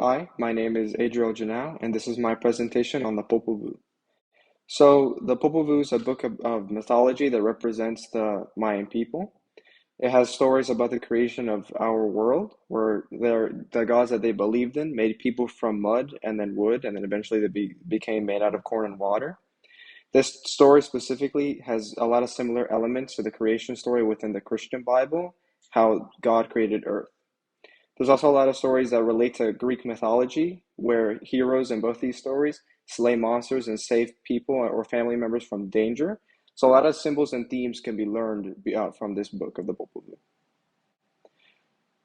Hi, my name is Adriel Janau, and this is my presentation on the Popol Vuh. So, the Popol Vuh is a book of mythology that represents the Mayan people. It has stories about the creation of our world, where the gods that they believed in made people from mud and then wood, and then eventually became made out of corn and water. This story specifically has a lot of similar elements to the creation story within the Christian Bible, how God created Earth. There's also a lot of stories that relate to Greek mythology, where heroes in both these stories slay monsters and save people or family members from danger. So a lot of symbols and themes can be learned from this book of the Popol Vuh.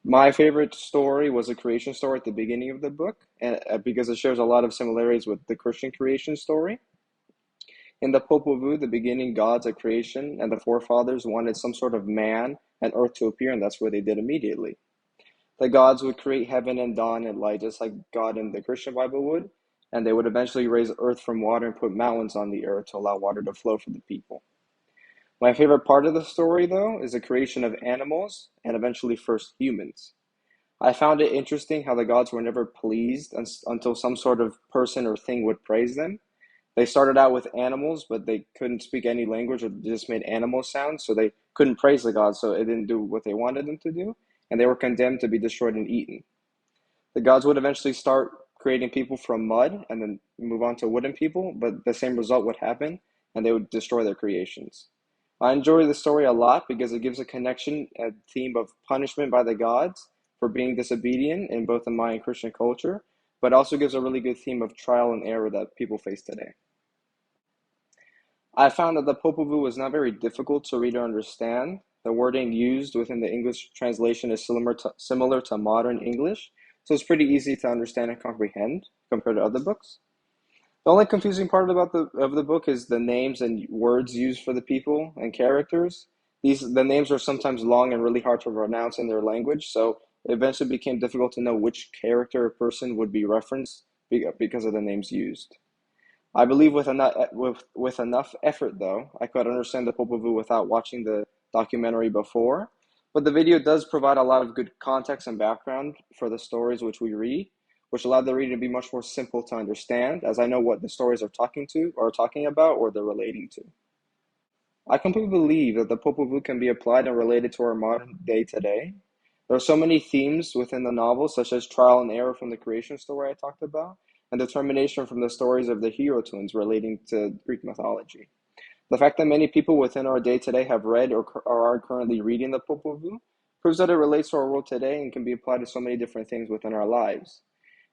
My favorite story was the creation story at the beginning of the book, because it shares a lot of similarities with the Christian creation story. In the Popol Vuh, the beginning gods of creation and the forefathers wanted some sort of man and earth to appear, and that's what they did immediately. The gods would create heaven and dawn and light, just like God in the Christian Bible would, and they would eventually raise earth from water and put mountains on the earth to allow water to flow for the people. My favorite part of the story, though, is the creation of animals and eventually first humans. I found it interesting how the gods were never pleased until some sort of person or thing would praise them. They started out with animals, but they couldn't speak any language or just made animal sounds, so they couldn't praise the gods, so it didn't do what they wanted them to do, and they were condemned to be destroyed and eaten. The gods would eventually start creating people from mud and then move on to wooden people, but the same result would happen, and they would destroy their creations. I enjoy the story a lot because it gives a connection, a theme of punishment by the gods for being disobedient in both the Mayan Christian culture, but also gives a really good theme of trial and error that people face today. I found that the Popol Vuh was not very difficult to read or understand. The wording used within the English translation is similar to modern English, so it's pretty easy to understand and comprehend compared to other books. The only confusing part about the book is the names and words used for the people and characters. The names are sometimes long and really hard to pronounce in their language, so it eventually became difficult to know which character or person would be referenced because of the names used. I believe with enough effort, though, I could understand the Popol Vuh without watching the documentary before. But the video does provide a lot of good context and background for the stories which we read, which allowed the reader to be much more simple to understand, as I know what the stories are talking about, or they're relating to. I completely believe that the Popol Vuh can be applied and related to our modern day today. There are so many themes within the novel, such as trial and error from the creation story I talked about, and determination from the stories of the hero twins relating to Greek mythology. The fact that many people within our day today have read or are currently reading the Popol Vuh proves that it relates to our world today and can be applied to so many different things within our lives.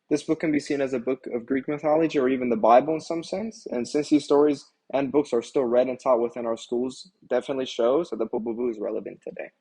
This book can be seen as a book of Greek mythology or even the Bible in some sense, and since these stories and books are still read and taught within our schools, definitely shows that the Popol Vuh is relevant today.